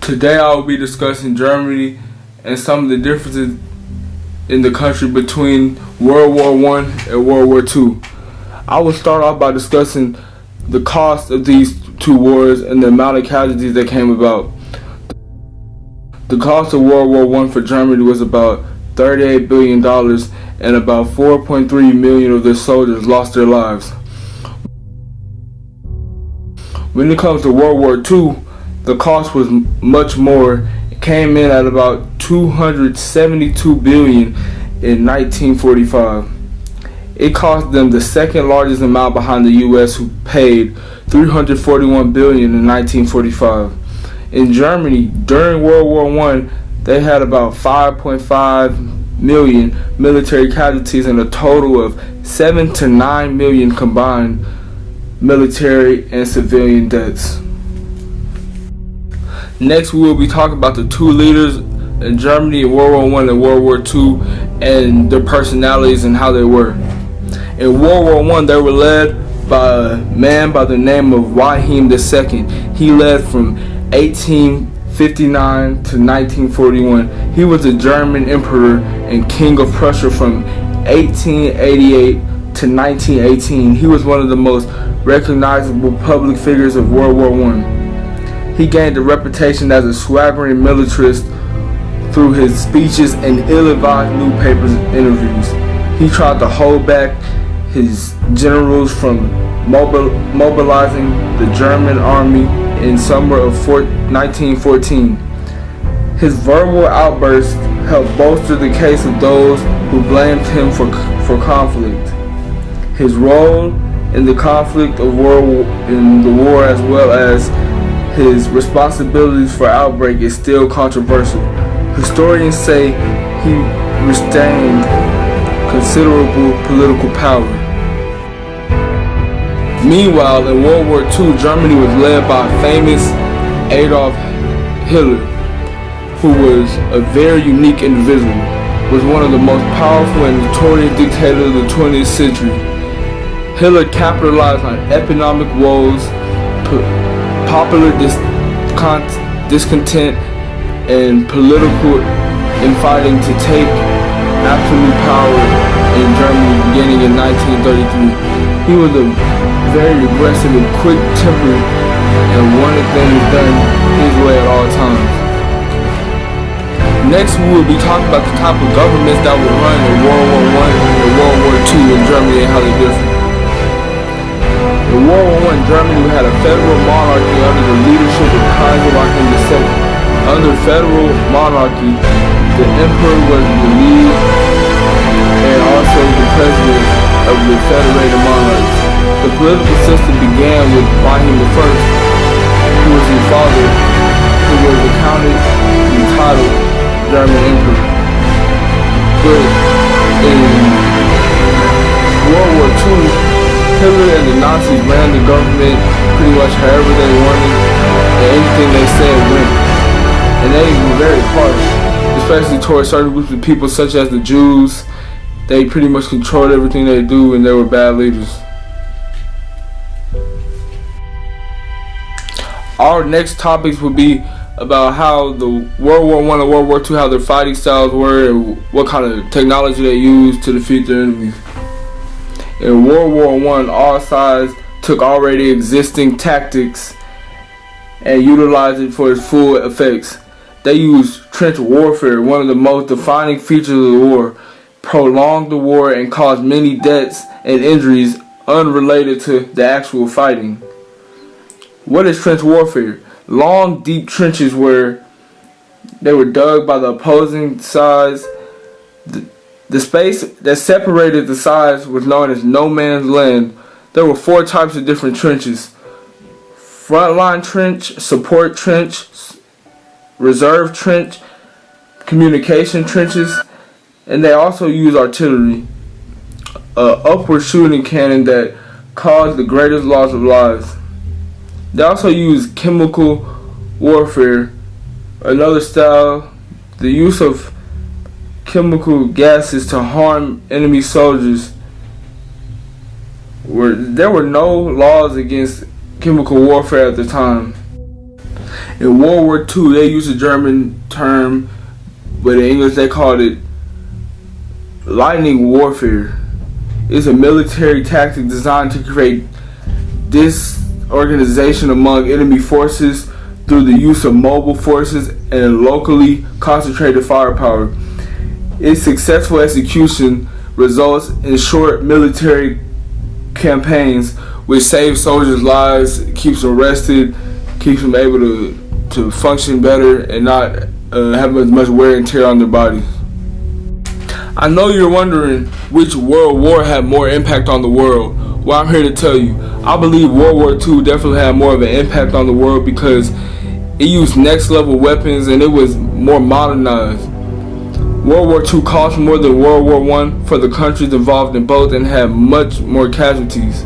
Today I will be discussing Germany and some of the differences in the country between World War I and World War II. I will start off by discussing the cost of these two wars and the amount of casualties that came about. The cost of World War I for Germany was about $38 billion, and about 4.3 million of their soldiers lost their lives. When it comes to World War II, the cost was much more. It came in at about $272 billion in 1945. It cost them the second largest amount behind the U.S., who paid $341 billion in 1945. In Germany, during World War I, they had about 5.5 million military casualties and a total of 7 to 9 million combined military and civilian deaths. Next, we will be talking about the two leaders in Germany in World War I and World War II and their personalities and how they were. In World War I, they were led by a man by the name of Wilhelm II. He led from 1859 to 1941. He was a German emperor and king of Prussia from 1888 to 1918. He was one of the most recognizable public figures of World War I. He gained a reputation as a swaggering militarist through his speeches and ill-advised newspapers interviews. He tried to hold back his generals from mobilizing the German army in summer of 1914. His verbal outbursts helped bolster the case of those who blamed him for conflict. His role in the conflict of in the war, as well as his responsibilities for outbreak, is still controversial. Historians say he restrained considerable political power. Meanwhile, in World War II, Germany was led by famous Adolf Hitler, who was a very unique individual, was one of the most powerful and notorious dictators of the 20th century. Hitler capitalized on economic woes, popular discontent, and political infighting to take absolute power in Germany beginning in 1933. He was a very aggressive and quick-tempered and wanted things done his way at all times. Next, we will be talking about the type of governments that were run in World War I and World War II in Germany and how they differ. In World War I, Germany had a federal monarchy under the leadership of Kaiser Wilhelm II. Under federal monarchy, the emperor was the lead and also the president of the federated monarchs. The political system began with Wilhelm I, who was his father, who was accounted the title German emperor. But in World War II, Hitler and the Nazis ran the government pretty much however they wanted, and anything they said went. And they were very harsh, especially towards certain groups of people such as the Jews. They pretty much controlled everything they do, and they were bad leaders. Our next topics will be about how the World War I and World War II, how their fighting styles were, and what kind of technology they used to defeat their enemies. In World War I, all sides took already existing tactics and utilized it for its full effects. They used trench warfare, one of the most defining features of the war, prolonged the war and caused many deaths and injuries unrelated to the actual fighting. What is trench warfare? Long, deep trenches where they were dug by the opposing sides. The space that separated the sides was known as no man's land. There were 4 types of different trenches: frontline trench, support trench, reserve trench, communication trenches, and they also used artillery, an upward shooting cannon that caused the greatest loss of lives. They also used chemical warfare, another style, the use of chemical gases to harm enemy soldiers. There were no laws against chemical warfare at the time. In World War II, they used a German term, but in English they called it lightning warfare. It's a military tactic designed to create disorganization among enemy forces through the use of mobile forces and locally concentrated firepower. Its successful execution results in short military campaigns, which saves soldiers' lives, keeps them rested, keeps them able to function better and not have as much wear and tear on their bodies. I know you're wondering which world war had more impact on the world. Well, I'm here to tell you, I believe World War II definitely had more of an impact on the world because it used next level weapons and it was more modernized. World War II cost more than World War I for the countries involved in both and had much more casualties.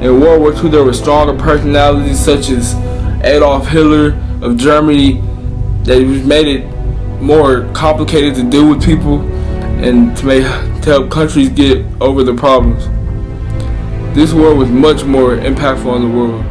In World War II, there were stronger personalities such as Adolf Hitler of Germany that made it more complicated to deal with people and to help countries get over the problems. This war was much more impactful on the world.